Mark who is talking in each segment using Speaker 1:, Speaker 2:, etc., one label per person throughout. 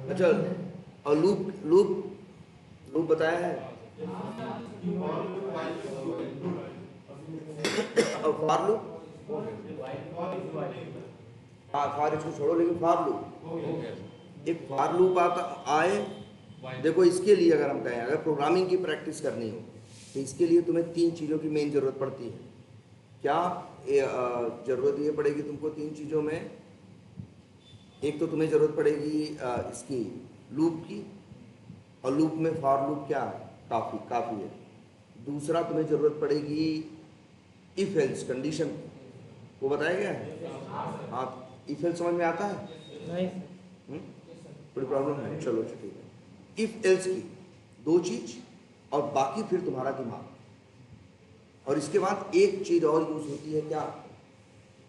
Speaker 1: अच्छा, और loop loop loop बताया है। और फॉर लूप, हाँ फॉर इसको छोड़ो, लेकिन फॉर लूप, एक फॉर लूप आता आए। देखो इसके लिए अगर हम कहें, अगर प्रोग्रामिंग की प्रैक्टिस करनी हो तो इसके लिए तुम्हें तीन चीज़ों की मेन ज़रूरत पड़ती है। क्या ज़रूरत ये पड़ेगी तुमको तीन चीज़ों में? एक तो तुम्हें ज़रूरत पड़ेगी इसकी लूप की, और लूप में फॉर लूप क्या है, काफ़ी है। दूसरा तुम्हें ज़रूरत पड़ेगी इफ एल्स कंडीशन, वो बताया गया है। हाँ, इफ एल्स समझ में आता है?
Speaker 2: नहीं।
Speaker 1: कोई प्रॉब्लम है? चलो ठीक है। इफ एल्स की दो चीज, और बाकी फिर तुम्हारा दिमाग। और इसके बाद एक चीज और यूज होती है, क्या?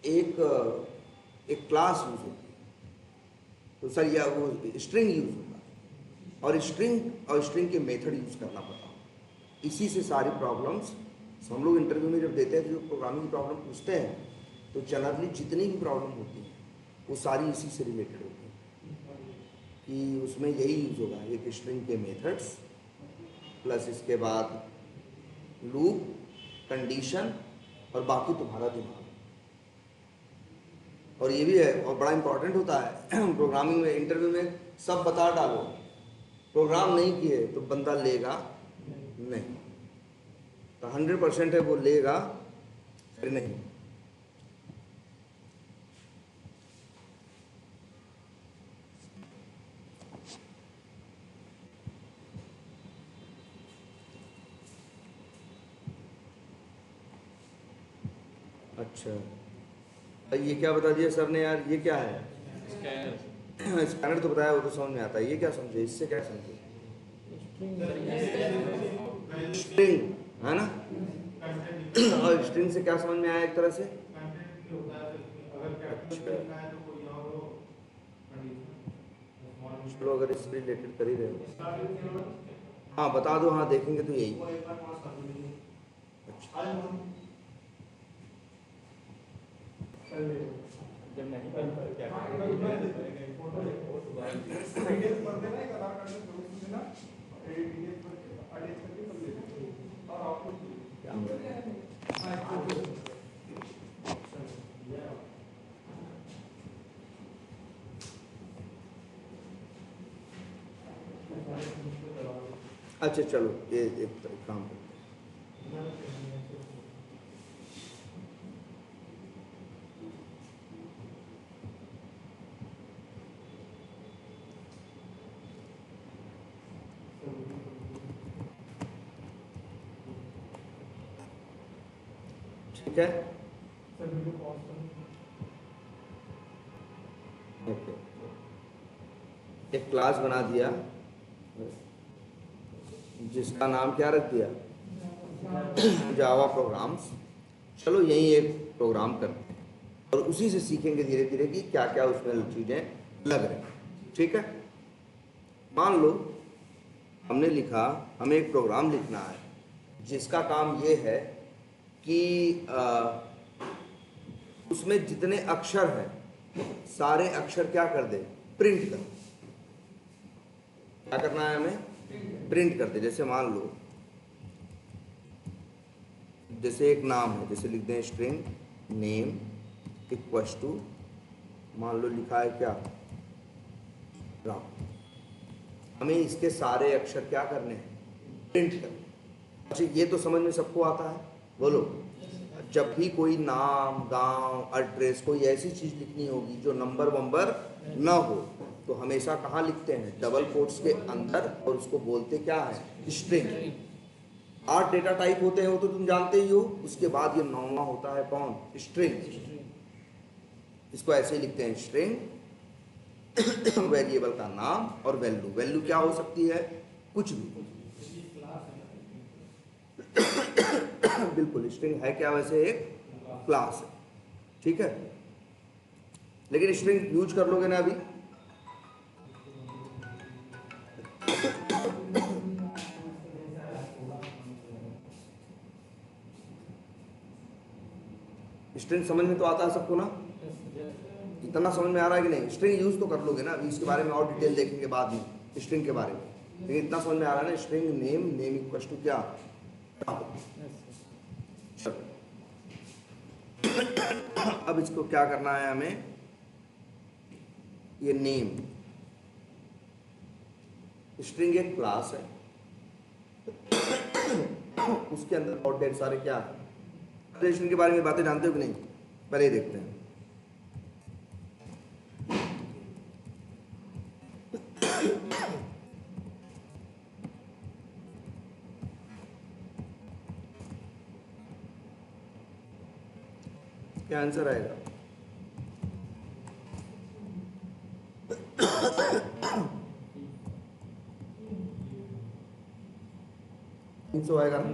Speaker 1: एक क्लास यूज होती है, तो सर या वो स्ट्रिंग यूज होता है, और स्ट्रिंग के मेथड यूज करना पड़ता है। इसी से सारी प्रॉब्लम्स हम लोग इंटरव्यू में जब देते हैं, जो प्रोग्रामिंग की प्रॉब्लम पूछते हैं, तो जनरली जितनी भी प्रॉब्लम होती है वो सारी इसी से रिलेटेड होती है, कि उसमें यही यूज होगा, एक स्ट्रिंग के मेथड्स प्लस इसके बाद लूप, कंडीशन, और बाकी तुम्हारा दिमाग। और ये भी है, और बड़ा इंपॉर्टेंट होता है प्रोग्रामिंग में, इंटरव्यू में सब बता डालो, प्रोग्राम नहीं किए तो बंदा लेगा नहीं। तो 100% है वो लेगा फिर नहीं। अच्छा, ये क्या बता दिया सर ने यार, ये क्या है? स्कैनर तो बताया, वो तो समझ में आता है। ये क्या समझे, इससे क्या समझे? स्ट्रिंग है ना। और स्ट्रिंग से क्या समझ में आया एक तरह से? चलो अगर इससे रिलेटेड कर ही रहे हो, हाँ बता दो, हाँ देखेंगे तो यही। अच्छा, अच्छा चलो ये एक काम करते हैं। ठीक है, ओके। एक क्लास बना दिया जिसका नाम क्या रख दिया, जावा प्रोग्राम्स। चलो यही एक प्रोग्राम करते हैं, और उसी से सीखेंगे धीरे धीरे कि क्या क्या उसमें चीज़ें लग रही हैं। ठीक है, मान लो हमने लिखा, हमें एक प्रोग्राम लिखना है जिसका काम ये है कि उसमें जितने अक्षर हैं सारे अक्षर क्या कर दे, प्रिंट कर। क्या करना है हमें? प्रिंट कर दे। जैसे मान लो, जैसे एक नाम है, जैसे लिख दें स्ट्रिंग नेम इक्वल्स टू, मान लो लिखा है क्या, राम। हमें इसके सारे अक्षर क्या करने हैं, प्रिंट करने। अच्छा ये तो समझ में सबको आता है, बोलो। जब भी कोई नाम, गांव, एड्रेस, कोई ऐसी चीज लिखनी होगी जो नंबर वंबर ना हो, तो हमेशा कहाँ लिखते हैं, डबल कोट्स के अंदर, और उसको बोलते क्या है, स्ट्रिंग। 8 डेटा टाइप होते हैं वो तो तुम जानते ही हो। उसके बाद ये 9वां होता है कौन, स्ट्रिंग। इसको ऐसे ही लिखते हैं स्ट्रिंग वेरिएबल का नाम और वैल्यू। वैल्यू क्या हो सकती है, कुछ भी। बिल्कुल, स्ट्रिंग है क्या, वैसे एक क्लास है। ठीक है, लेकिन स्ट्रिंग यूज कर लोगे ना अभी। स्ट्रिंग समझ में तो आता है सबको ना। इतना समझ में आ रहा है कि नहीं? स्ट्रिंग यूज तो कर लोगे ना, अभी इसके बारे में और डिटेल देखेंगे बाद में स्ट्रिंग के बारे में, लेकिन इतना समझ में आ रहा है ना, string name, name equal to क्या? अब इसको क्या करना है हमें, ये नेम स्ट्रिंग एक क्लास है, उसके अंदर और ढेर सारे क्या है, रिलेशन के बारे में बातें जानते हो कि नहीं? पहले देखते हैं। क्या आंसर आएगा? सो आएगा ना?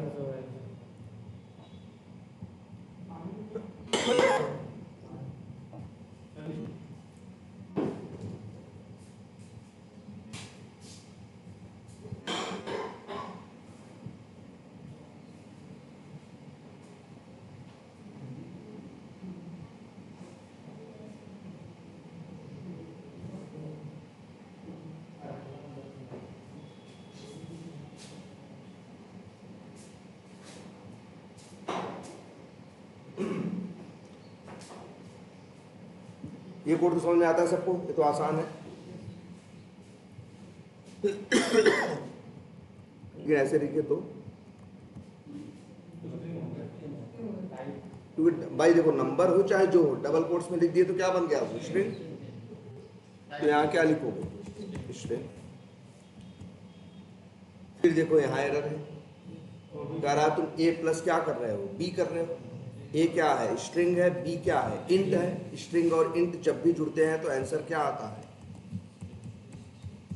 Speaker 1: ये कोड तो समझ में आता है सबको, ये तो आसान है। ये ऐसे लिखे तो भाई देखो, नंबर हो चाहे जो हो, डबल कोट्स में लिख दिए तो क्या बन गया? स्ट्रिंग। तो यहाँ क्या लिखोगे? स्ट्रिंग। फिर देखो यहाँ एरर है, कह रहा तुम ए प्लस क्या कर रहे हो? बी कर रहे हो। ए क्या है? स्ट्रिंग है। बी क्या है? इंट है। स्ट्रिंग और इंट जब भी जुड़ते हैं तो आंसर क्या आता है?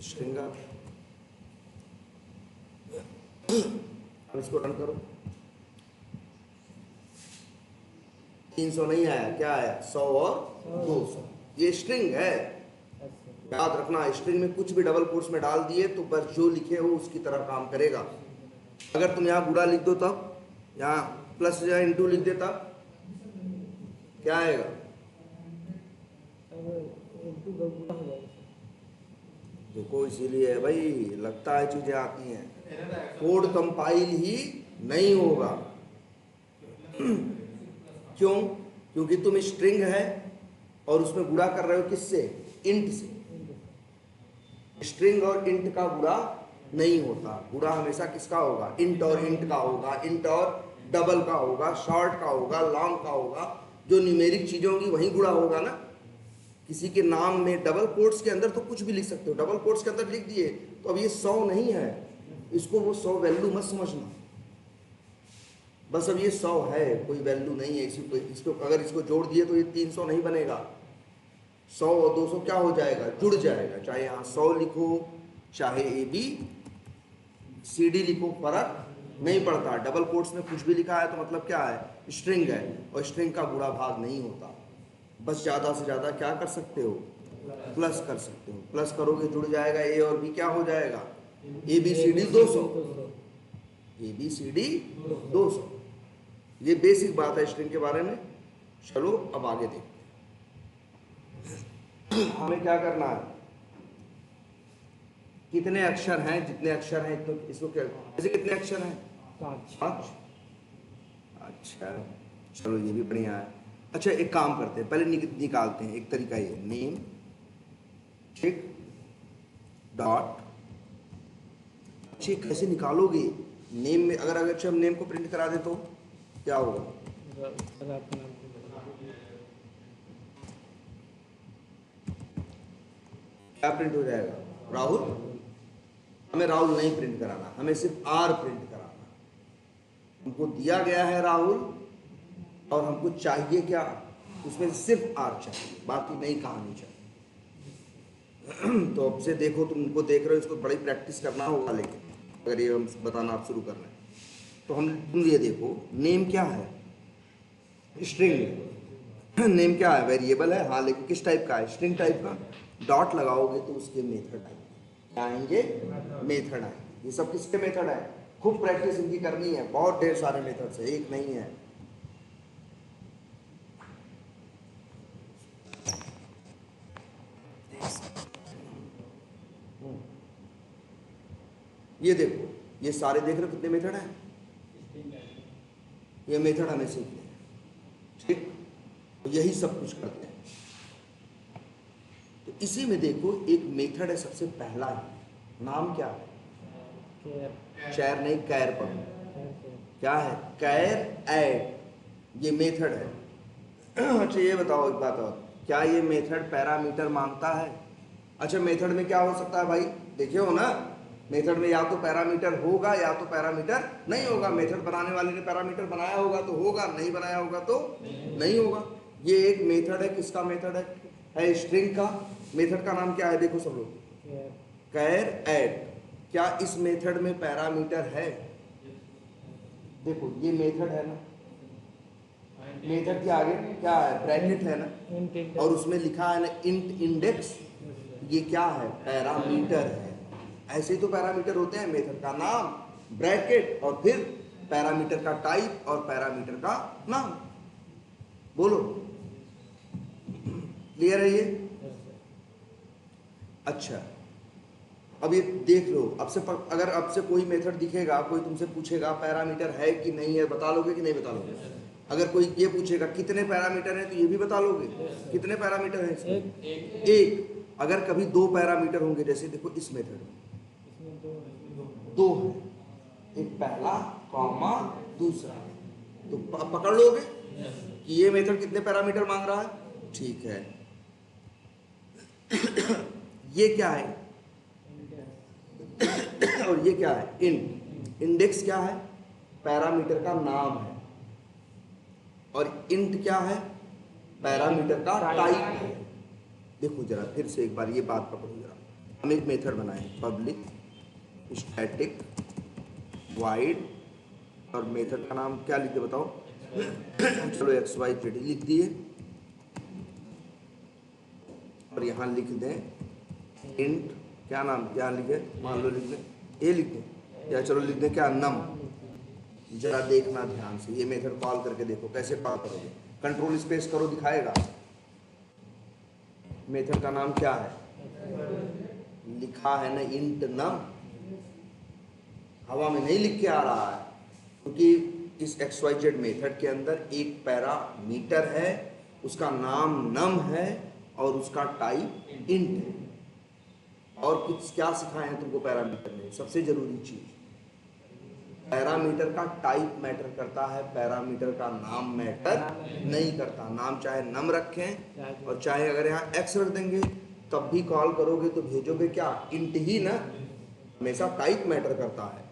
Speaker 1: स्ट्रिंग। अब इसको रन करो, 300 नहीं आया, क्या आया? 100 और 200। ये स्ट्रिंग है, याद रखना। स्ट्रिंग में कुछ भी डबल कोट्स में डाल दिए तो बस जो लिखे हो उसकी तरह काम करेगा। अगर तुम यहाँ बुरा लिख दो तब, यहाँ प्लस या इंटू लिख देता, क्या आएगा? देखो, इसीलिए है भाई, लगता है चीजें आती हैं, कोड कंपाइल ही नहीं होगा। क्यों? क्योंकि तुम स्ट्रिंग है और उसमें गुणा कर रहे हो किससे? इंट से। स्ट्रिंग और इंट का गुणा नहीं होता, गुणा हमेशा किसका होगा? इंट और इंट का होगा, इंट और डबल का होगा, शॉर्ट का होगा, लॉन्ग का होगा। जो न्यूमेरिक चीजों की वही गुणा होगा ना। किसी के नाम में डबल कोट्स के अंदर तो कुछ भी लिख सकते हो, डबल कोट्स के अंदर लिख दिए तो अब ये 100 नहीं है, इसको वो 100 वैल्यू मत समझना, बस अब ये 100 है, कोई वैल्यू नहीं है इसको अगर इसको जोड़ दिए तो ये 300 नहीं बनेगा। 100 और 200 क्या हो जाएगा? जुड़ जाएगा। चाहे यहाँ 100 लिखो, चाहे ABCD लिखो, फर्क नहीं पड़ता। डबल कोट्स में कुछ भी लिखा है तो मतलब क्या है? स्ट्रिंग है, और स्ट्रिंग का गुणा भाग नहीं होता। बस ज़्यादा से ज़्यादा क्या कर सकते हो? प्लस कर सकते हो। प्लस करोगे जुड़ जाएगा, A और B क्या हो जाएगा? ABCD 200, ABCD 200। ये बेसिक बात है स्ट्रिंग के बारे में। चलो अब आगे देखते हैं, हमें क्या करना है। कितने अक्षर हैं? जितने अक्षर हैं इतने इसको क्या, ऐसे कितने अक्षर हैं? 5। अच्छा, चलो ये भी बढ़िया है। अच्छा, एक काम करते हैं, पहले निकालते हैं। एक तरीका ये, नेम ठीक डॉट। अच्छा, कैसे निकालोगे? नेम में अगर हम नेम को प्रिंट करा दे तो क्या होगा? क्या प्रिंट हो जाएगा? राहुल। हमें राहुल नहीं प्रिंट कराना, हमें सिर्फ आर प्रिंट कराना। हमको दिया गया है राहुल और हमको चाहिए क्या? उसमें सिर्फ आर चाहिए, बाकी नहीं कहानी चाहिए। तो अब से देखो, तुमको देख रहे हो, इसको बड़ी प्रैक्टिस करना होगा। लेकिन अगर ये हम बताना आप शुरू कर रहे हैं तो तुम ये देखो, नेम क्या है? स्ट्रिंग। नेम क्या है? वेरिएबल है, हाँ, लेकिन किस टाइप का है? स्ट्रिंग टाइप का। डॉट लगाओगे तो उसके मेथड आएंगे, मेथड आएंगे। ये सब किसके मेथड है? खूब प्रैक्टिस इनकी करनी है, बहुत ढेर सारे मेथड्स है, एक नहीं है। ये देखो, ये सारे देख रहे हो कितने मेथड हैं, ये मेथड हमें सीखने हैं, ठीक, यही सब कुछ करते हैं। तो इसी में देखो एक मेथड है सबसे पहला ही, नाम क्या है, चैर नहीं कैर पढ़ो, क्या है, कैर ऐड, ये मेथड है। अच्छा ये बताओ एक बात और, क्या ये मेथड पैरामीटर मांगता है? अच्छा मेथड में क्या हो सकता है भाई, देखे हो ना, मेथड में या तो पैरामीटर होगा या तो पैरामीटर नहीं होगा। मेथड बनाने वाले ने पैरामीटर बनाया होगा तो होगा, नहीं बनाया होगा तो नहीं होगा। ये एक मेथड है, किसका मेथड है स्ट्रिंग का। मेथड का नाम क्या है, देखो सब लोग, कैर ऐड। क्या इस मेथड में पैरामीटर है? देखो ये मेथड है ना, मेथड के आगे क्या है, ब्रैकेट है ना, और उसमें लिखा है ना इंट इंडेक्स, ये क्या है, पैरामीटर है। ऐसे ही तो पैरामीटर होते हैं, मेथड का नाम, ब्रैकेट, और फिर पैरामीटर का टाइप और पैरामीटर का नाम। बोलो क्लियर है ये? अच्छा अब ये देख लो, अगर आपसे कोई मेथड दिखेगा, कोई तुमसे पूछेगा पैरामीटर है कि नहीं है, बता लोगे कि नहीं बता लोगे? अगर कोई ये पूछेगा कितने पैरामीटर हैं, तो ये भी बता लोगे? कितने पैरामीटर हैं इसमें? एक। अगर कभी दो पैरामीटर होंगे, जैसे देखो इस मेथड में दो है, एक पहला कॉमा दूसरा, तो पकड़ लोगे कि ये मेथड कितने पैरामीटर मांग रहा है? ठीक है। ये क्या है और ये क्या है, इंट। इंडेक्स क्या है, पैरामीटर का नाम है, और इंट क्या है, पैरामीटर का टाइप है। देखो जरा फिर से एक बार ये बात पकड़ो जरा, हम एक मेथड बनाए, पब्लिक स्टैटिक वाइड, और मेथड का नाम क्या लिखे बताओ? चलो एक्स वाई जेड लिख दिए, और यहाँ लिख दें इंट, क्या नाम, क्या लिखे, मान लो लिख दें ए लिख दें, या चलो लिख दें क्या, नम। जरा देखना ध्यान से, ये मेथड कॉल करके देखो कैसे कॉल करोगे। कंट्रोल स्पेस करो, दिखाएगा। मेथड का नाम क्या है, लिखा है ना इंट नम, हवा में नहीं लिख के आ रहा है, क्योंकि इस XYZ मेथड के अंदर एक पैरामीटर है, उसका नाम नम है और उसका टाइप इंट है। और कुछ क्या सिखाए हैं तुमको पैरामीटर में? सबसे जरूरी चीज, पैरामीटर का टाइप मैटर करता है, पैरामीटर का नाम मैटर नहीं करता। नाम चाहे नम रखें और चाहे अगर यहाँ एक्स रख देंगे तब भी कॉल करोगे तो भेजोगे क्या, इंट ही ना। हमेशा टाइप मैटर करता है।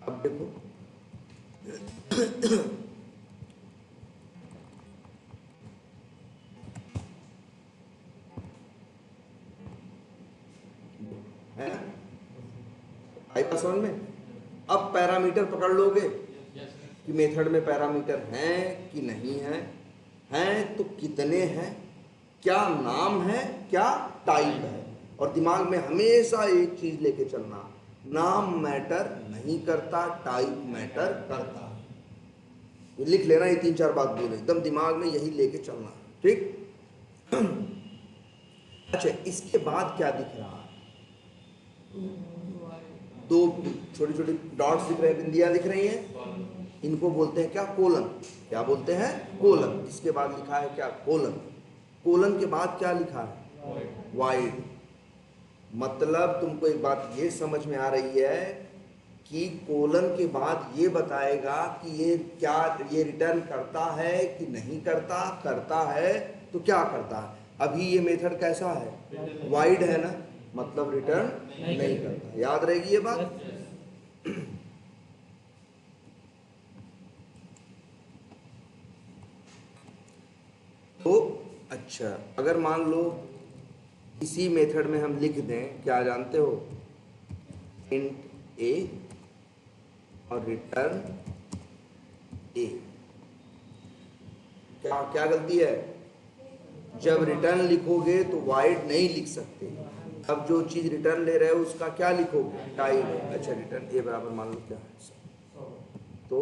Speaker 1: अब देखो है ना, आई बात समझ में? अब पैरामीटर पकड़ लोगे कि मेथड में पैरामीटर हैं कि नहीं है, हैं तो कितने हैं, क्या नाम है, क्या टाइप है। और दिमाग में हमेशा एक चीज लेके चलना, नाम मैटर नहीं करता, टाइप मैटर करता। ये लिख लेना, ये 3-4 बात बोले, एकदम दिमाग में यही लेके चलना, ठीक। अच्छा इसके बाद क्या दिख रहा है, दो छोटी छोटी डॉट्स दिख रहे हैं, बिंदियां दिख रही हैं, इनको बोलते हैं क्या, कोलन। क्या बोलते हैं, कोलन। इसके बाद लिखा है क्या, कोलन। कोलन के बाद क्या लिखा है, वाइड। मतलब तुमको एक बात ये समझ में आ रही है कि कोलन के बाद ये बताएगा कि ये क्या, ये रिटर्न करता है कि नहीं करता, करता है तो क्या करता है। अभी ये मेथड कैसा है, वाइड है ना, मतलब रिटर्न नहीं करता। याद रहेगी ये बात। तो अच्छा अगर मान लो इसी मेथड में हम लिख दें, क्या जानते हो, इंट ए और रिटर्न ए, क्या क्या गलती है, जब रिटर्न लिखोगे तो वाइड नहीं लिख सकते। अब जो चीज रिटर्न ले रहे हो उसका क्या लिखोगे, टाइप। अच्छा रिटर्न ए बराबर मान लो क्या है, तो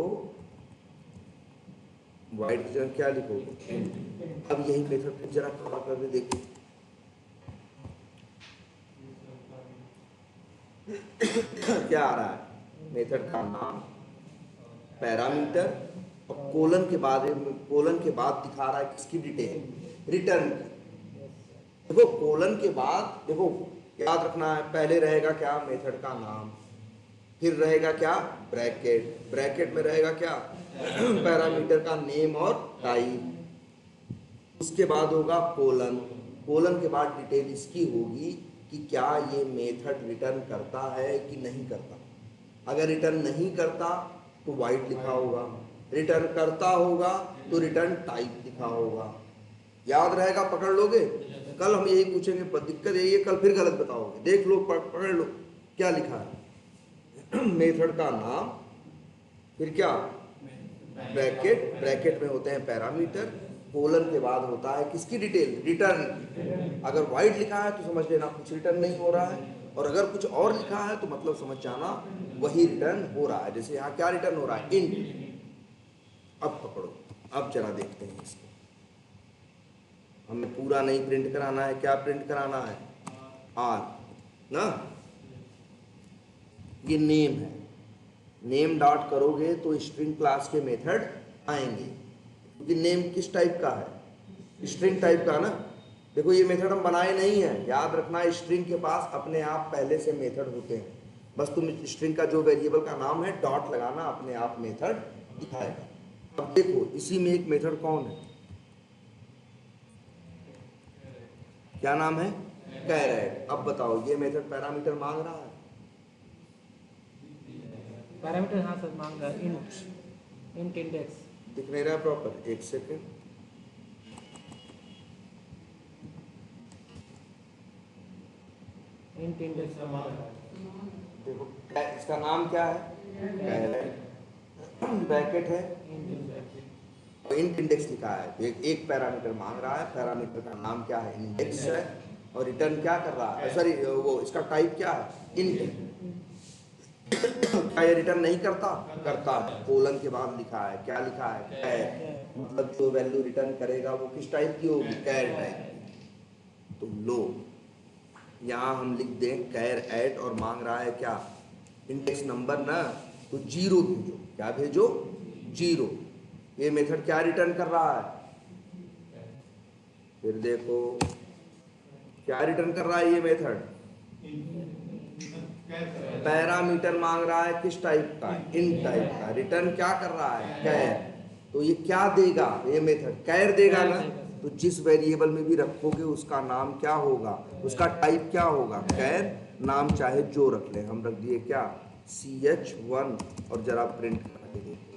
Speaker 1: वाइड की जगह क्या लिखोगे। अब यही मेथड फिर जरा कॉल करके देखो, क्या आ रहा है, मेथड का नाम, पैरामीटर, और कोलन के बाद दिखा रहा है किसकी डिटेल, रिटर्न की। देखो कोलन के बाद देखो याद रखना है, पहले रहेगा क्या, मेथड का नाम, फिर रहेगा क्या, ब्रैकेट, ब्रैकेट में रहेगा क्या, पैरामीटर का नेम और टाइप, उसके बाद होगा कोलन, कोलन के बाद डिटेल इसकी होगी कि क्या ये मेथड रिटर्न करता है कि नहीं करता। अगर रिटर्न नहीं करता तो वाइड लिखा होगा, रिटर्न करता होगा तो रिटर्न टाइप लिखा होगा। याद रहेगा, पकड़ लोगे, कल हम यही पूछेंगे, दिक्कत यही है, कल फिर गलत बताओगे, देख लो, पकड़ लो क्या लिखा है। मेथड का नाम, फिर क्या, ब्रैकेट, ब्रैकेट में होते हैं पैरामीटर, कोलन के बाद होता है किसकी डिटेल, रिटर्न। अगर वाइड लिखा है तो समझ लेना कुछ रिटर्न नहीं हो रहा है, और अगर कुछ और लिखा है तो मतलब समझ जाना वही रिटर्न हो रहा है। जैसे यहाँ क्या रिटर्न हो रहा है, इंट। अब पकड़ो, अब जरा देखते हैं इसको, हमें पूरा नहीं प्रिंट कराना है, क्या प्रिंट कराना है, आर ना, ये नेम है, नेम डॉट करोगे तो स्ट्रिंग क्लास के मेथड आएंगे, क्योंकि नेम किस टाइप का है, स्ट्रिंग टाइप का ना। देखो ये मेथड हम बनाए नहीं है, याद रखना स्ट्रिंग के पास अपने आप पहले से मेथड होते हैं, बस तुम स्ट्रिंग का जो वेरिएबल का नाम है डॉट लगाना, अपने आप मेथड दिखाएगा। अब देखो इसी में एक मेथड कौन है, क्या नाम है, कैरेट। अब बताओ ये मेथड पैरामीटर मांग रहा है,
Speaker 2: पैरामीटर हाँ सर मांग रहा है, इंट इंडेक्स
Speaker 1: दिख नहीं रहा प्रॉपर, एक सेकेंड,
Speaker 2: इंट इंडेक्स
Speaker 1: देखो इसका नाम क्या है, कैरेट, ब्रैकेट है, इंट इंडेक्स लिखा है, एक पैरामीटर मांग रहा है, पैरामीटर का नाम क्या है, इंडेक्स है, और रिटर्न क्या कर रहा है, सॉरी वो इसका टाइप क्या है, इंट। क्या ये रिटर्न नहीं करता, करता, कोलन के बाद लिखा है, क्या लिखा है, कैर, मतलब जो वैल्यू रिटर्न करेगा वो किस टाइप की होगी, कैर टाइप। तो लो यहाँ हम लिख दें कैर एट, और मांग रहा है क्या, इंडेक्स नंबर ना, तो 0 भेजो, क्या भेजो, 0। ये मेथड क्या रिटर्न कर रहा है, फिर देखो क्या रिटर्न कर रहा है ये मेथड, पैरामीटर मांग रहा है किस टाइप का, इन टाइप का, रिटर्न क्या कर रहा है, कैर। तो ये क्या देगा, ये मेथड कैर देगा ना, तो जिस वेरिएबल में भी रखोगे उसका नाम क्या होगा, उसका टाइप क्या होगा, कैर, नाम चाहे जो रख ले, हम रख दिए क्या, ch1, और जरा प्रिंट करके देखो,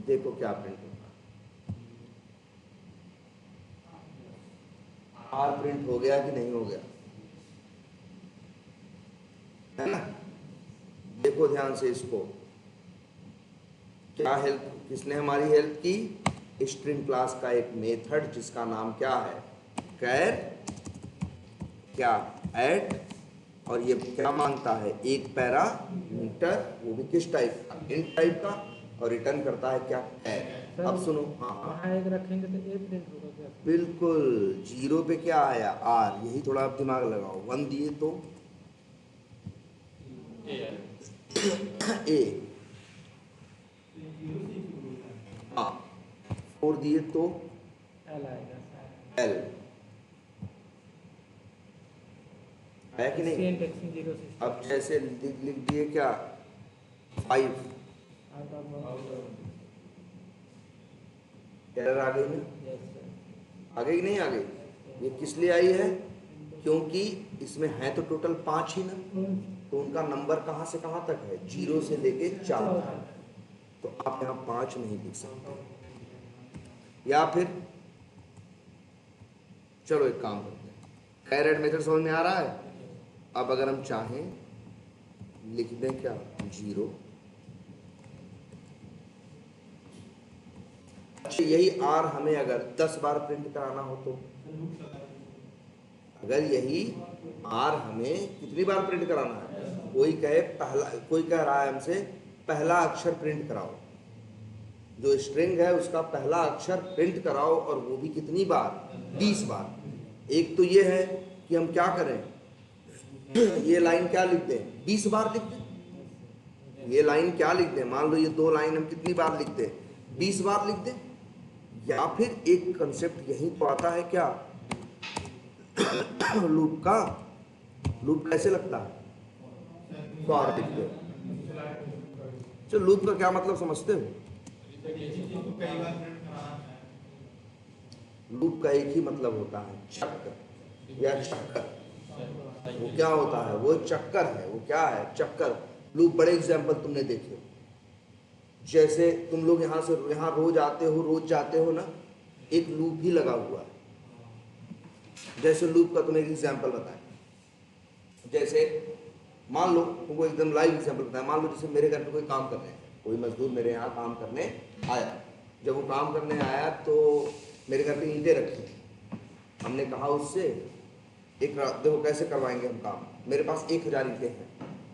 Speaker 1: देखो क्या प्रिंट होगा, आर प्रिंट हो गया कि नहीं हो गया, है ना। देखो ध्यान से इसको, क्या हेल्प, किसने हमारी हेल्प की, स्ट्रिंग क्लास का एक मेथड जिसका नाम क्या है, कैर, क्या, ऐड, और ये क्या मांगता है, एक पैरामीटर, वो भी किस टाइप का, इंट टाइप का, और रिटर्न करता है क्या, कैर। अब सुनो, हाँ
Speaker 2: एक रखेंगे तो ए प्रिंट होगा क्या,
Speaker 1: बिल्कुल, 0 पे क्या आया, आर, यही थोड़ा आप दिमाग लगाओ, 1 दिए तो ए, हाँ, 4 दिए तो
Speaker 2: एल आएगा,
Speaker 1: एल, है कि नहीं।
Speaker 2: इंडेक्सिंग 0 से
Speaker 1: अब जैसे लिख दिए क्या, 5, एरर आ गई ना, आ गई नहीं आ गई, ये किस लिए आई है, क्योंकि इसमें है तो टोटल 5 ही ना, तो उनका नंबर कहाँ से कहाँ तक है, 0 से लेके 4 तक, तो आप यहाँ 5 नहीं लिख सकते, या फिर चलो एक काम करते हैं, कैरेट मेथड समझ में आ रहा है। अब अगर हम चाहें लिख दें क्या, 0, अच्छा यही आर हमें अगर 10 बार प्रिंट कराना हो तो, अगर यही आर हमें कितनी बार प्रिंट कराना है, कोई कहे पहला, कोई कह रहा है हमसे पहला अक्षर प्रिंट कराओ, जो स्ट्रिंग है उसका पहला अक्षर प्रिंट कराओ, और वो भी कितनी बार, 20 बार। एक तो ये है कि हम क्या करें, ये लाइन क्या लिख दें, 20 बार लिख दें। ये लाइन क्या लिख दें, मान लो ये 2 लाइन हम कितनी बार लिख दें, 20 बार लिख दें। या फिर एक कंसेप्ट यही तो आता है क्या, लूप का, लूप कैसे लगता है, बार लिख दो। चलो लूप का क्या मतलब समझते हो, लूप का एक ही मतलब होता है चक्कर या चक्कर। वो क्या होता है, वो चक्कर है, वो क्या है, चक्कर। लूप बड़े एग्जाम्पल तुमने देखे, जैसे तुम लोग यहाँ से यहाँ रोज आते हो, रोज जाते हो ना, एक लूप ही लगा हुआ है। जैसे लूप का तुम्हें एक एग्जाम्पल बताएं, जैसे मान लो तुमको एकदम लाइव एग्जाम्पल बताएं, मान लो जैसे मेरे घर पे कोई काम कर रहे हैं, कोई मजदूर मेरे यहाँ काम करने आया। जब वो काम करने आया तो मेरे घर पे ईंटें रखी थी। हमने कहा उससे एक देखो कैसे करवाएंगे हम काम, मेरे पास 1000 ईंटें हैं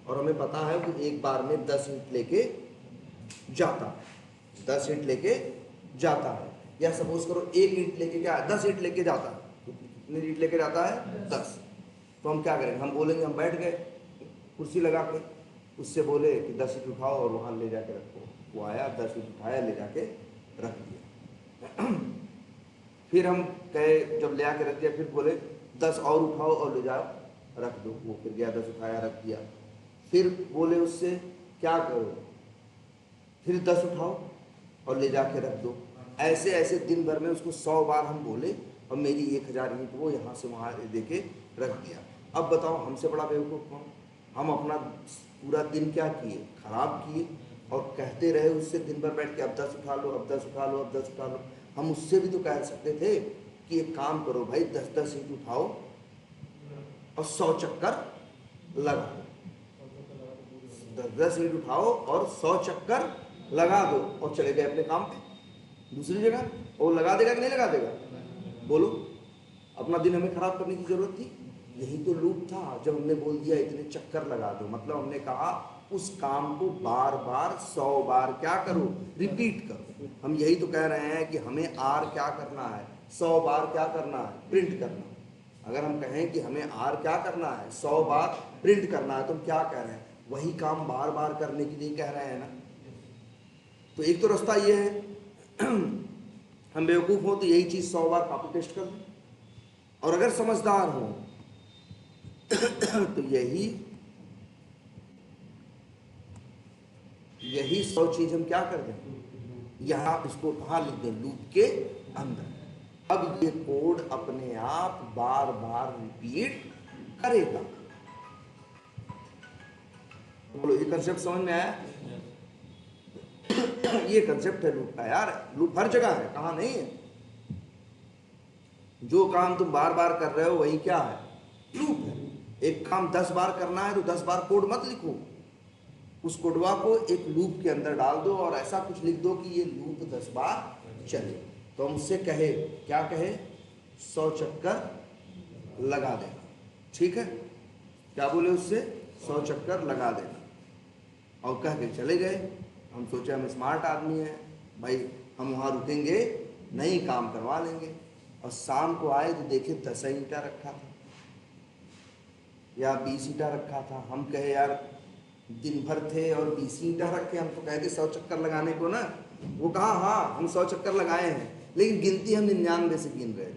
Speaker 1: और हमें पता है कि एक बार में 10 ईंट लेके जाता है, 10 ईंट लेके जाता है। या सपोज करो 1 ईंट लेके क्या है, 10 ईंट लेके जाता है। तो कितनी ईंट लेके जाता है, 10। तो हम क्या करेंगे, हम बोलेंगे, हम बैठ गए कुर्सी लगा के, उससे बोले कि 10 ईंट उठाओ और वहाँ ले जाके रखो। वो आया, 10 ईंट उठाया, ले जाके रख दिया। फिर हम कहे, जब ले आके रख दिया, फिर बोले 10 और उठाओ और ले जाओ रख दो। वो फिर गया, 10 उठाया, रख दिया। फिर बोले उससे क्या करो, फिर 10 उठाओ और ले जाके रख दो। ऐसे ऐसे दिन भर में उसको 100 बार हम बोले और मेरी 1000 ईंट वो यहाँ से वहाँ दे के रख दिया। अब बताओ हमसे बड़ा बेवकूफ़ कौन। हम अपना पूरा दिन क्या किए, खराब किए और कहते रहे उससे दिन भर बैठ के, अब 10 उठा लो, अब 10 उठा लो, अब 10 उठा लो। हम उससे भी तो कह सकते थे कि एक काम करो भाई, 10-10 ईंट उठाओ और 100 चक्कर लगाओ। 10-10 ईंट उठाओ और 100 चक्कर लगा दो और चले गए अपने काम पे दूसरी जगह। वो लगा देगा कि नहीं लगा देगा, बोलो। अपना दिन हमें खराब करने की जरूरत थी? यही तो लूप था। जब हमने बोल दिया इतने चक्कर लगा दो, मतलब हमने कहा उस काम को बार बार 100 बार क्या करो, रिपीट करो। हम यही तो कह रहे हैं कि हमें आर क्या करना है, 100 बार क्या करना है, प्रिंट करना। अगर हम कहें कि हमें आर क्या करना है, 100 बार प्रिंट करना है, तो हम क्या कह रहे हैं, वही काम बार बार करने के लिए कह रहे हैं ना। तो एक तो रास्ता ये है, हम बेवकूफ़ हो तो यही चीज़ 100 बार कॉपी पेस्ट कर दें, और अगर समझदार हो तो यही 100 चीज हम क्या कर दें, यहाँ इसको कहाँ लिख दें, लूप के अंदर। अब ये कोड अपने आप बार बार रिपीट करेगा। बोलो, ये कंसेप्ट समझ में आया? ये कंसेप्ट है लूप का यार। लूप हर जगह है, कहाँ नहीं है। जो काम तुम बार बार कर रहे हो वही क्या है, लूप है। एक काम 10 बार करना है तो 10 बार कोड मत लिखो, उस कोडवा को एक लूप के अंदर डाल दो और ऐसा कुछ लिख दो कि ये लूप 10 बार चले। तो हम उससे कहे, क्या कहे, 100 चक्कर लगा देना। ठीक है, क्या बोले उससे, 100 चक्कर लगा देना। और कह के चले गए। हम सोचे हम स्मार्ट आदमी हैं भाई, हम वहाँ रुकेंगे नहीं, काम करवा लेंगे। और शाम को आए तो देखे 10 ईंटा रखा था या 20 ईंटा रखा था। हम कहे यार दिन भर थे और 20 ईंटा रखे, हम तो कहते 100 चक्कर लगाने को ना। वो कहा हाँ हम 100 चक्कर लगाए हैं, लेकिन गिनती हम 99 से गिन रहे थे।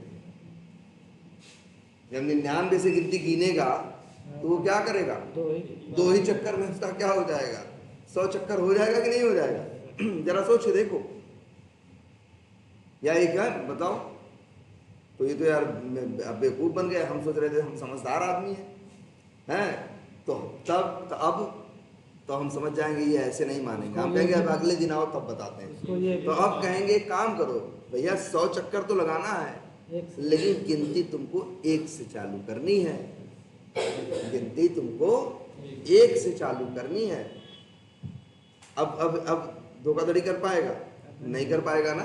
Speaker 1: जब 99 से गिनती गिनेगा तो वो क्या करेगा, 2 ही चक्कर में उसका क्या हो जाएगा, 100 चक्कर हो जाएगा कि नहीं हो जाएगा। जरा सोच के देखो, या एक है बताओ। तो ये तो यार बेवकूफ़ बन गए। हम सोच रहे थे हम समझदार आदमी हैं। तो तब अब तो हम समझ जाएंगे ये ऐसे नहीं मानेंगे। हम कहेंगे अब अगले दिन आओ तब बताते हैं। तो अब कहेंगे काम करो भैया, 100 चक्कर तो लगाना है, लेकिन गिनती तुमको 1 से चालू करनी है। गिनती तुमको 1 से चालू करनी है। अब धोखाधड़ी कर पाएगा, नहीं कर पाएगा ना।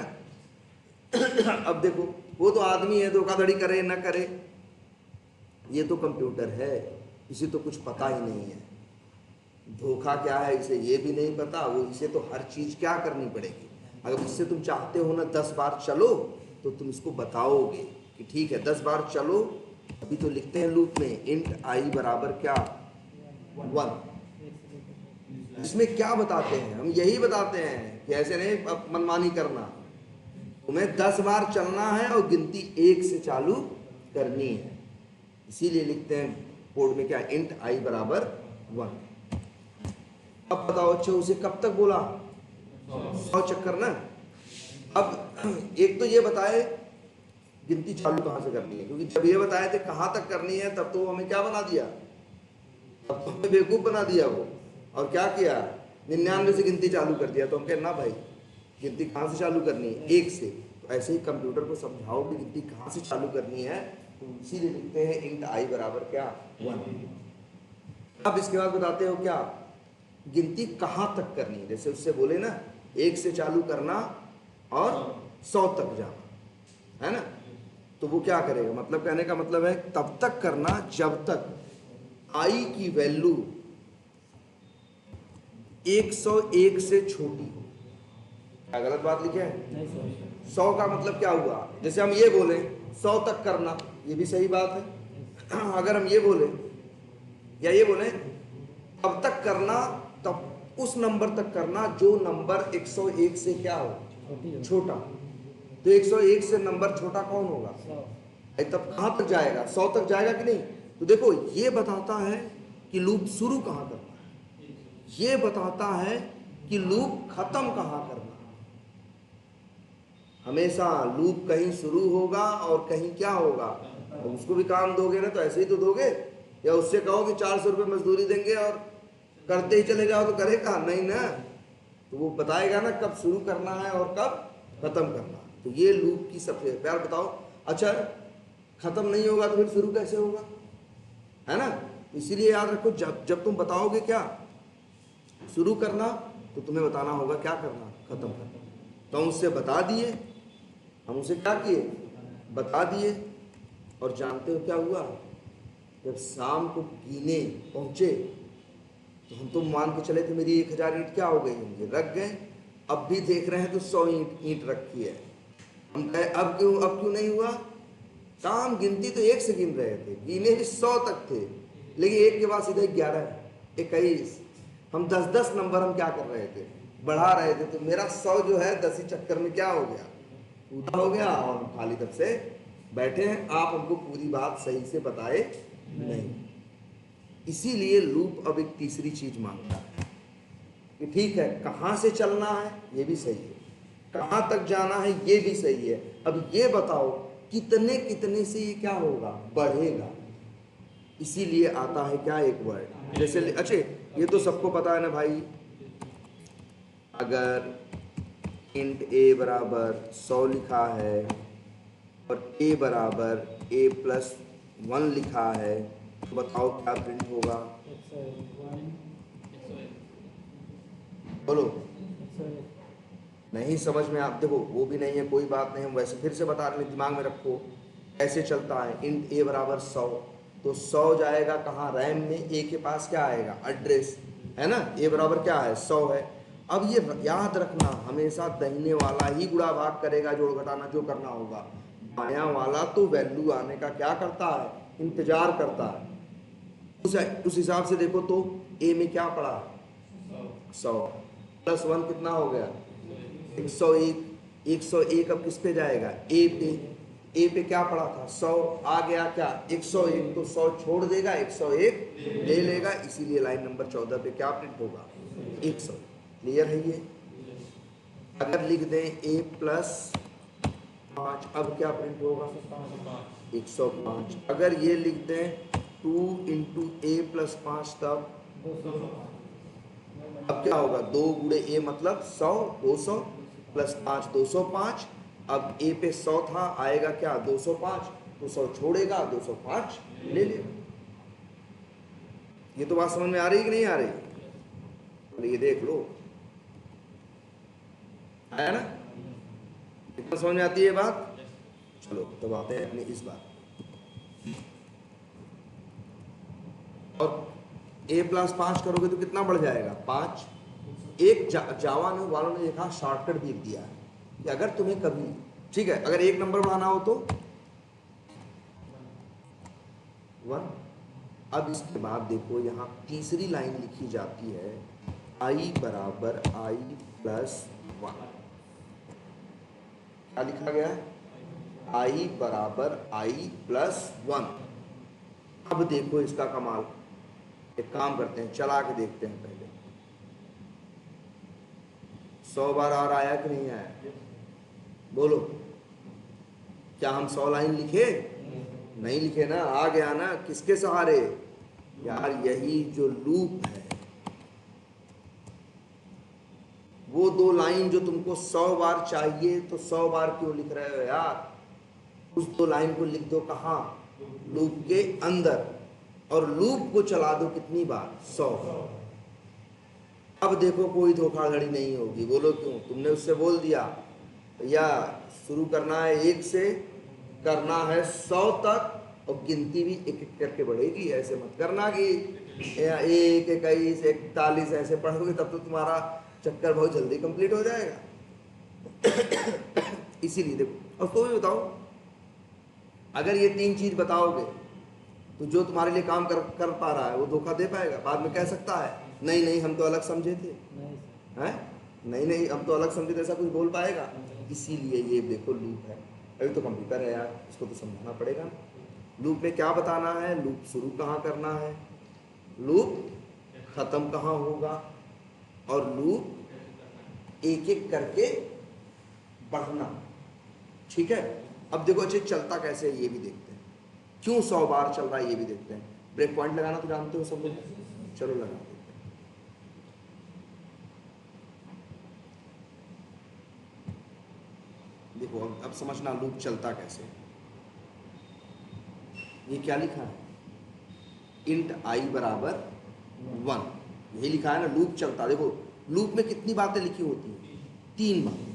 Speaker 1: अब देखो, वो तो आदमी है, धोखाधड़ी करे ना करे, ये तो कंप्यूटर है, इसे तो कुछ पता ही नहीं है। धोखा क्या है इसे ये भी नहीं पता। वो इसे तो हर चीज़ क्या करनी पड़ेगी। अगर इससे तुम चाहते हो ना 10 बार चलो, तो तुम इसको बताओगे कि ठीक है 10 बार चलो अभी तो लिखते हैं लूप में इंट आई बराबर क्या 1। इसमें क्या बताते हैं, हम यही बताते हैं कि ऐसे नहीं मनमानी करना, तुम्हें 10 बार चलना है और गिनती 1 से चालू करनी है। इसीलिए लिखते हैं कोड में क्या, इंट आई बराबर 1। अब बताओ अच्छा उसे कब तक बोला, 100 चक्कर ना। अब एक तो ये बताए गिनती चालू कहां से करनी है, क्योंकि जब ये बताए थे कहां तक करनी है तब तो हमें क्या बना दिया, तब तो हमें बेवकूफ बना दिया वो, और क्या किया 99 से गिनती चालू कर दिया। तो हम कहे ना भाई गिनती कहां से चालू करनी है, 1 से। तो ऐसे ही कंप्यूटर को समझाओ कि गिनती कहां से चालू करनी है, तो इसीलिए लिखते हैं इंट आई बराबर क्या 1। अब इसके बाद बताते हो क्या गिनती कहां तक करनी है, जैसे उससे बोले ना 1 से चालू करना और 100 तक जाना है ना, तो वो क्या करेगा, मतलब कहने का मतलब है तब तक करना जब तक आई की वैल्यू 101 से छोटी हो। क्या गलत बात लिखे है, 100 का मतलब क्या हुआ, जैसे हम ये बोले 100 तक करना, ये भी सही बात है। अगर हम ये बोले या ये बोले तब तक करना, तब उस नंबर तक करना जो नंबर 101 से क्या हो, छोटा। तो 101 से नंबर छोटा कौन होगा, तब कहां तक जाएगा, 100 तक जाएगा कि नहीं। तो देखो ये बताता है कि लूप शुरू कहां करना है, ये बताता है कि लूप खत्म कहां करना है। हमेशा लूप कहीं शुरू होगा और कहीं क्या होगा, तो उसको भी काम दोगे ना तो ऐसे ही तो दोगे, या उससे कहो कि 400 रुपये मजदूरी देंगे और करते ही चले जाओ तो करेगा नहीं ना। तो वो बताएगा ना कब शुरू करना है और कब खत्म करना। तो ये लूप की सबसे प्यार बताओ। अच्छा खत्म नहीं होगा तो फिर शुरू कैसे होगा, है ना। इसीलिए याद रखो जब तुम बताओगे क्या शुरू करना, तो तुम्हें बताना होगा क्या करना, खत्म करना। तो हम उससे बता दिए, हम उसे क्या किए, बता दिए। और जानते हो क्या हुआ, जब शाम को गिने पहुंचे तो हम तो मान के चले थे मेरी 1000 ईंट क्या हो गई होंगी, रख गए। अब भी देख रहे हैं तो 100 ईंट रखी है। हम कहे अब क्यों नहीं हुआ, काम गिनती तो 1 से गिन रहे थे, गिने भी 100 तक थे, लेकिन एक के बाद सीधे 11, 21, हम 10-10 नंबर हम क्या कर रहे थे, बढ़ा रहे थे। तो मेरा 100 जो है 10 ही चक्कर में क्या हो गया, पूरा हो गया, और हम खाली तब से बैठे हैं। आप हमको पूरी बात सही से बताए नहीं। इसीलिए लूप अब एक तीसरी चीज मांगता है कि ठीक है कहां से चलना है ये भी सही है, कहां तक जाना है ये भी सही है, अब ये बताओ कितने कितने से ये क्या होगा, बढ़ेगा। इसीलिए आता है क्या एक वर्ड, जैसे अच्छे ये तो सबको पता है ना भाई, अगर इंट ए बराबर 100 लिखा है और ए बराबर a+1 लिखा है, तो बताओ क्या प्रिंट होगा, बोलो। नहीं समझ में आप देखो वो भी नहीं है, कोई बात नहीं, हम वैसे फिर से बता रहे हैं, दिमाग में रखो ऐसे चलता है। इंट ए बराबर 100, तो 100 जाएगा कहाँ, रैम में। ए के पास क्या आएगा, एड्रेस है ना, ए बराबर क्या है 100 है। अब ये याद रखना हमेशा दाहिने वाला ही गुणा भाग करेगा, जोड़ घटाना जो करना होगा, बायां वाला तो वैल्यू आने का क्या करता है, इंतजार करता है। उस हिसाब से देखो तो ए में क्या पड़ा, 100 + 1 कितना हो गया, 101। 101 अब किस पे जाएगा, ए पे। ए पे क्या पड़ा था 100, आ गया क्या 101, तो 100 छोड़ देगा, 101 ले लेगा। इसीलिए लाइन नंबर 14 पे क्या प्रिंट होगा, 100। क्लियर है ये। अगर लिख दें a+5, अब क्या प्रिंट होगा, 105। अगर ये लिख दें 2 × a+5, तब अब क्या होगा, 2 × a मतलब 100, 200 + 5 205। अब a पे 100 था, आएगा क्या 205, तो 100 छोड़ेगा, 205 ले लेगा। ये तो बात समझ में आ रही कि नहीं आ रही, ये देख लो, आया ना, कितना समझ में आती है बात। चलो तब आते हैं अपनी इस बात, और a+5 करोगे तो कितना बढ़ जाएगा, 5। एक जावा वालों ने देखा शॉर्टकट भी दिया है कि अगर तुम्हें कभी, ठीक है, अगर एक नंबर बढ़ाना हो तो 1। अब इसके बाद देखो यहाँ तीसरी लाइन लिखी जाती है i बराबर i प्लस 1। क्या लिखा गया है? i बराबर i प्लस 1। अब देखो इसका कमाल, एक काम करते हैं, चला के देखते हैं पहले 100 बार और आया कि नहीं आया? बोलो, क्या हम 100 लाइन लिखे? नहीं लिखे ना, आ गया ना। किसके सहारे? यार यही जो लूप है, वो 2 लाइन जो तुमको 100 बार चाहिए, तो 100 बार क्यों लिख रहे हो यार? उस 2 लाइन को लिख दो कहाँ? लूप के अंदर, और लूप को चला दो कितनी बार? 100। अब देखो कोई धोखाधड़ी नहीं होगी। बोलो क्यों? तुमने उससे बोल दिया भैया शुरू करना है 1 से, करना है 100 तक, और गिनती भी एक एक करके बढ़ेगी। ऐसे मत करना कि 1, 21, 41 ऐसे पढ़ोगे, तब तो तुम्हारा चक्कर बहुत जल्दी कंप्लीट हो जाएगा। इसीलिए देखो, और तो भी बताओ, अगर ये 3 चीज बताओगे तो जो तुम्हारे लिए काम कर पा रहा है वो धोखा दे पाएगा? बाद में कह सकता है नहीं नहीं हम तो अलग समझे थे, हैं? नहीं नहीं हम तो अलग समझे थे, ऐसा कुछ बोल पाएगा? इसीलिए ये देखो लूप है। अभी तो कंप्यूटर है यार, इसको तो समझाना पड़ेगा। लूप में क्या बताना है? लूप शुरू कहाँ करना है, लूप खत्म कहाँ होगा, और लूप एक एक करके बढ़ना। ठीक है, अब देखो अच्छे चलता कैसे है ये भी देखते हैं, क्यों 100 बार चल रहा है ये भी देखते हैं। ब्रेक पॉइंट लगाना तो जानते हो सब लोग, चलो लगा देते हैं। देखो अब समझना लूप चलता कैसे। ये क्या लिखा है? इंट i बराबर 1, यही लिखा है ना, लूप चलता। देखो लूप में कितनी बातें लिखी होती हैं? 3 बातें।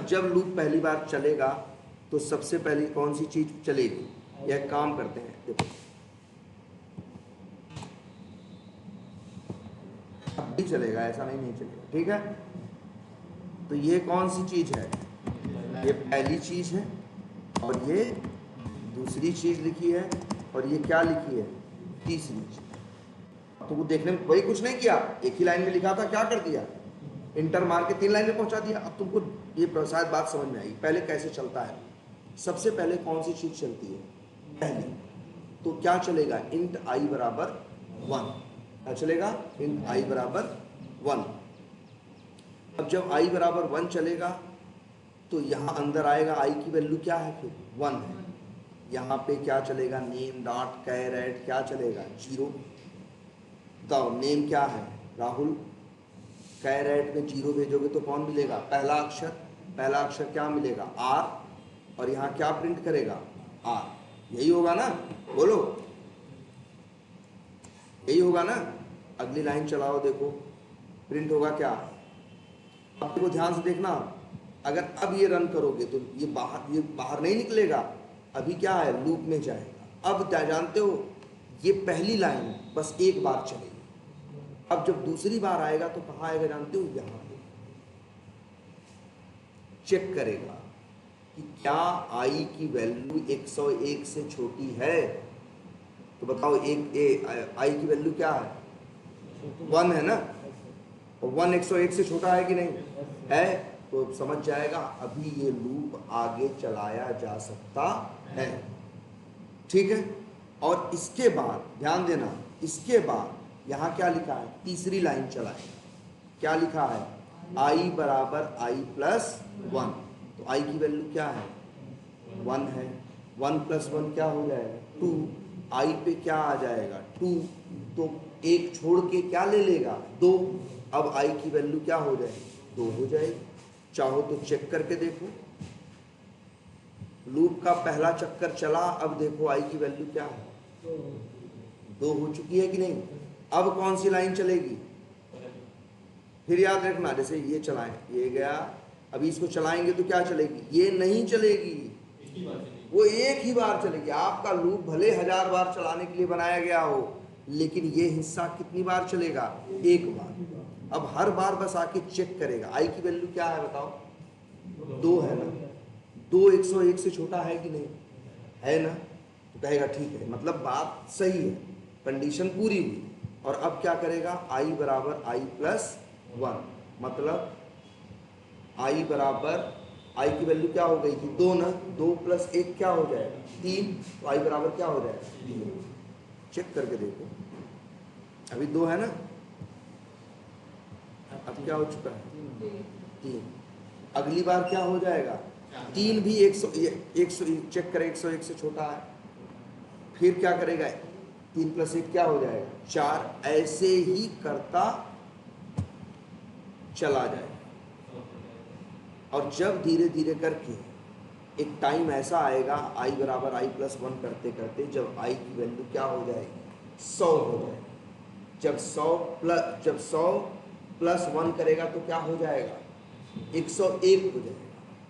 Speaker 1: जब लूप पहली बार चलेगा तो सबसे पहले कौन सी चीज चलेगी? यह काम करते हैं, देखो अब भी चलेगा, ऐसा नहीं चलेगा। ठीक है, तो ये कौन सी चीज है? ये पहली चीज है, और ये दूसरी चीज लिखी है, और ये क्या लिखी है? तीसरी चीज। तो वो देखने में वही कुछ नहीं किया, एक ही लाइन में लिखा था, क्या कर दिया? इंटर मार के 3 लाइन में पहुंचा दिया। अब तुमको ये शायद बात समझ में आई। पहले कैसे चलता है? सबसे पहले कौन सी चीज चलती है? पहली। तो क्या चलेगा? इंट i बराबर 1। क्या चलेगा? इंट i बराबर 1। अब जब i बराबर 1 चलेगा तो यहाँ अंदर आएगा, i की वैल्यू क्या है? फिर 1 है। यहाँ पे क्या चलेगा? नेम डॉट कैरेट क्या चलेगा? 0। बताओ नेम क्या है? राहुल। कैरेट में 0 भेजोगे तो कौन मिलेगा? पहला अक्षर। पहला अक्षर क्या मिलेगा? R। और यहाँ क्या प्रिंट करेगा? R। यही होगा ना? बोलो, यही होगा ना? अगली लाइन चलाओ, देखो प्रिंट होगा क्या? अब देखो ध्यान से देखना, अगर अब ये रन करोगे तो ये बाहर नहीं निकलेगा। अभी क्या है? लूप में जाएगा। अब जानते हो ये पहली लाइन बस एक बार चलेगी। अब जब दूसरी बार आएगा तो कहाँ आएगा जानते हो? यहाँ पे चेक करेगा कि क्या i की वैल्यू 101 से छोटी है। तो बताओ i की वैल्यू क्या है? 1 है ना? और 1 101 से छोटा है कि नहीं है? तो समझ जाएगा अभी ये लूप आगे चलाया जा सकता है। ठीक है, और इसके बाद ध्यान देना, इसके बाद यहाँ क्या लिखा है? तीसरी लाइन चलाएगा। क्या लिखा है? i बराबर i प्लस 1। तो i की वैल्यू क्या है? 1 है। 1 प्लस 1 क्या हो जाएगा? 2। i पे क्या आ जाएगा? 2। तो एक छोड़ के क्या ले लेगा? 2। अब i की वैल्यू क्या हो जाएगी? 2 हो जाएगी। चाहो तो चेक करके देखो, लूप का पहला चक्कर चला, अब देखो i की वैल्यू क्या है? 2 हो चुकी है कि नहीं? अब कौन सी लाइन चलेगी? फिर याद रखना, जैसे ये चलाएं, ये गया, अभी इसको चलाएंगे तो क्या चलेगी? ये नहीं चलेगी, वो एक ही बार चलेगी। आपका लूप भले 1000 बार चलाने के लिए बनाया गया हो, लेकिन ये हिस्सा कितनी बार चलेगा? एक बार। अब हर बार बस आके चेक करेगा। i की वैल्यू क्या है बताओ? 2 है ना? 2 101 से छोटा है कि नहीं है ना? तो कहेगा ठीक है, मतलब बात सही है, कंडीशन पूरी हुई। और अब क्या करेगा, आई बराबर आई प्लस वन, मतलब आई बराबर, आई की वैल्यू क्या हो गई थी 2 ना, 2 प्लस 1 क्या हो जाएगा 3, तो आई बराबर क्या हो जाएगा 3। चेक करके देखो, अभी 2 है ना, अब क्या हो चुका है 3। अगली बार क्या हो जाएगा 3 भी 100 चेक करें 101 से छोटा है, फिर क्या करेगा 3 प्लस 1 क्या हो जाएगा 4, ऐसे ही करता चला जाए। और जब धीरे धीरे करके एक टाइम ऐसा आएगा आई बराबर आई प्लस वन करते करते, जब आई की वैल्यू क्या हो जाएगी 100 हो जाएगी। जब 100 प्लस 1 करेगा तो क्या हो जाएगा 101 हो जाएगा।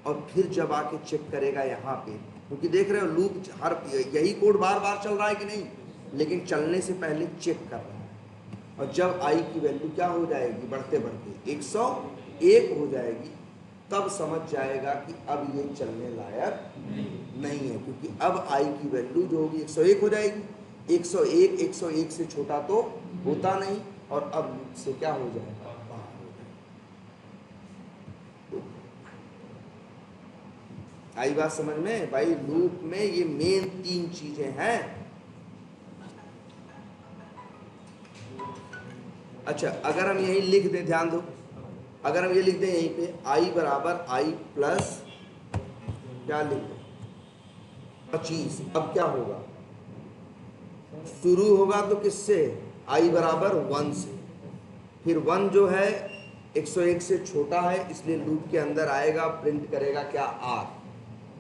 Speaker 1: और फिर जब आके चेक करेगा यहाँ पे, क्योंकि देख रहे हो लूप हर यही कोड बार बार चल रहा है कि नहीं, लेकिन चलने से पहले चेक कर रहा है। और जब आई की वैल्यू क्या हो जाएगी बढ़ते बढ़ते 101 हो जाएगी, तब समझ जाएगा कि अब ये चलने लायक नहीं है, क्योंकि अब आई की वैल्यू जो होगी 101 हो जाएगी। 101 से छोटा तो होता नहीं, और अब लूप से क्या हो जाएगा बाहर हो जाएगा। आई बात समझ में भाई, लूप में ये मेन 3 चीजें हैं। अच्छा, अगर हम यही लिख दें, ध्यान दो, अगर हम ये लिख दें यहीं पे आई बराबर आई प्लस क्या लिख दें 25, अब क्या होगा शुरू होगा तो किससे आई बराबर 1 से, फिर 1 जो है 101 से छोटा है, इसलिए लूप के अंदर आएगा, प्रिंट करेगा क्या आर,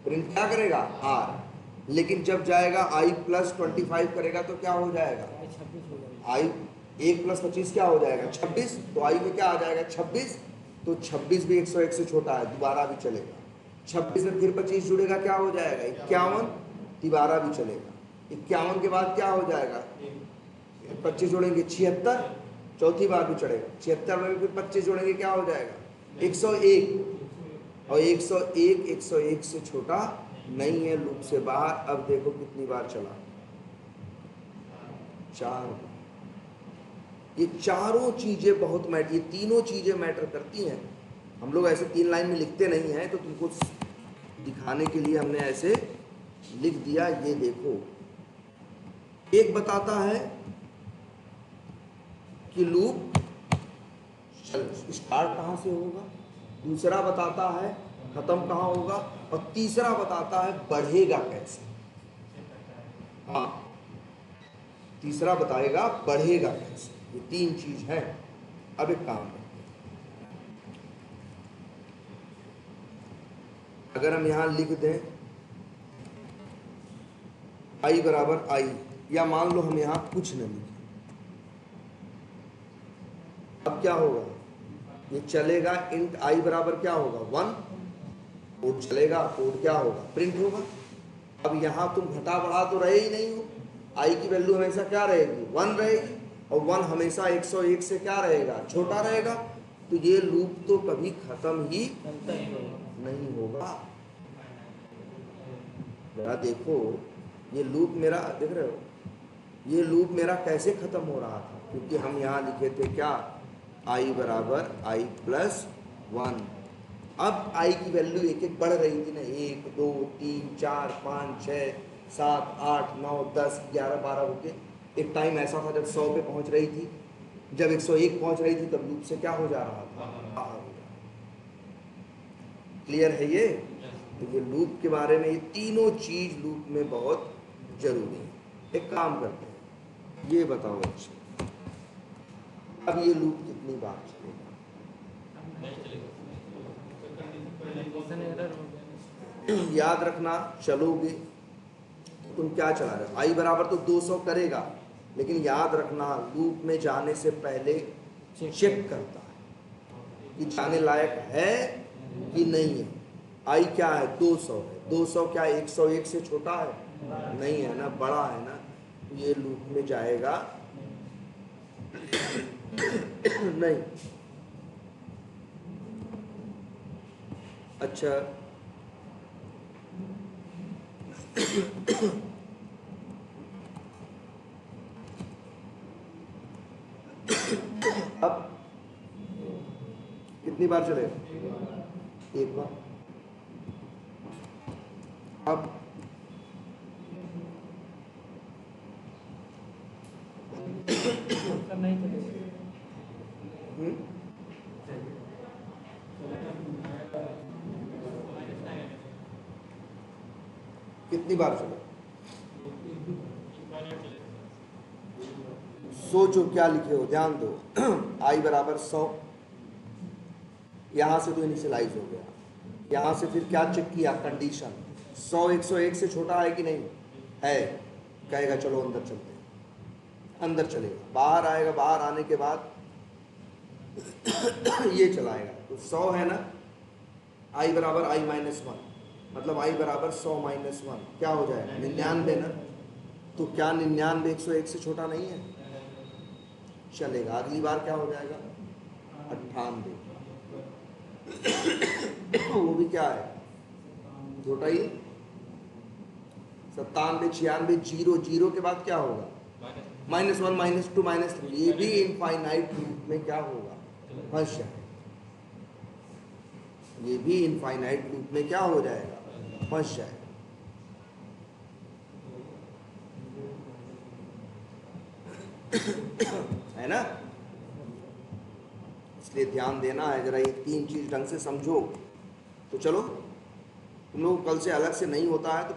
Speaker 1: प्रिंट क्या करेगा आर। लेकिन जब जाएगा आई प्लस 25 करेगा तो क्या हो जाएगा आई 1 प्लस 25 क्या हो जाएगा 26, तो आई में क्या आ जाएगा 26, तो 26 भी 101 से छोटा है, दोबारा भी चलेगा। 26 में फिर 25 जुड़ेगा क्या हो जाएगा 51, दोबारा भी चलेगा। 51 के बाद क्या हो जाएगा 25 जोड़ेंगे 76, चौथी बार भी चढ़ेगा। 76 में फिर 25 जोड़ेंगे क्या हो जाएगा 101, और 101 से छोटा नहीं है, लूप से बाहर। अब देखो कितनी बार चला 4 बार। ये चारों चीजें बहुत मैटर, ये तीनों चीजें मैटर करती हैं। हम लोग ऐसे 3 लाइन में लिखते नहीं हैं, तो तुमको दिखाने के लिए हमने ऐसे लिख दिया। ये देखो, एक बताता है कि लूप स्टार्ट कहाँ से होगा, दूसरा बताता है खत्म कहाँ होगा, और तीसरा बताता है बढ़ेगा कैसे। हाँ, तीसरा बताएगा बढ़ेगा कैसे। ये 3 चीज है। अब एक काम करते हैं, अगर हम यहां लिख दें आई बराबर आई, या मान लो हम यहां कुछ न लिखें, अब क्या होगा ये चलेगा, इंट आई बराबर क्या होगा 1, कोड चलेगा, कोड क्या होगा प्रिंट होगा। अब यहां तुम घटा बढ़ा तो रहे ही नहीं हो, आई की वैल्यू हमेशा क्या रहेगी 1 रहेगी, और 1 हमेशा 101 से क्या रहेगा छोटा रहेगा, तो ये लूप तो कभी खत्म ही नहीं होगा। जरा देखो ये लूप मेरा, देख रहे हो ये लूप मेरा कैसे खत्म हो रहा था, क्योंकि हम यहाँ लिखे थे क्या आई बराबर आई प्लस 1। अब आई की वैल्यू एक एक बढ़ रही थी ना, 1 2 3 4 5 6 7 8 9 10 11 12 होके एक टाइम ऐसा था जब 100 पे पहुंच रही थी, जब 101 पहुंच रही थी, तब लूप से क्या हो जा रहा था बाहर हो जा रहा। क्लियर है ये? तो ये लूप के बारे में, ये तीनों चीज लूप में बहुत जरूरी है। एक काम करते हैं, ये बताओ अच्छा, अब ये लूप कितनी बार चलेगा? याद रखना, चलोगे तुम क्या चला रहे हो, आई बराबर तो 200 करेगा, लेकिन याद रखना लूप में जाने से पहले चेक करता है कि जाने लायक है कि नहीं है। आई क्या है 200 है, 200 क्या 101 से छोटा है? नहीं है ना, बड़ा है ना, ये लूप में जाएगा नहीं। अच्छा कितनी बार चलेगा? एक बार। अब
Speaker 2: नहीं चलेगा।
Speaker 1: कितनी बार चलेगा? सोचो क्या लिखे हो, ध्यान दो। i बराबर 100, यहां से तो इनिशियलाइज हो गया, यहां से फिर क्या चेक किया? कंडीशन 100 101 से छोटा है कि नहीं है, कहेगा चलो अंदर चलते हैं, अंदर चलेगा, बाहर आएगा, बाहर आने के बाद ये चलाएगा, तो 100 है ना, i बराबर i माइनस 1, मतलब i बराबर 100 माइनस 1 क्या हो जाएगा? 99 ना। तो क्या 99 101 से छोटा नहीं है? चलेगा। अगली बार क्या हो जाएगा? 98, वो भी क्या है? छोटा ही। 97 96 जीरो, जीरो के बाद क्या होगा? -1 -2 -3, ये भी इनफाइनाइट लूप में क्या होगा? फंस जाएगा। ये भी इनफाइनाइट लूप में क्या हो जाएगा? फंस जाएगा। है ना? इसलिए ध्यान देना है जरा, ये 3 चीज ढंग से समझो। तो चलो, तुम लोग कल से अलग से नहीं होता है तो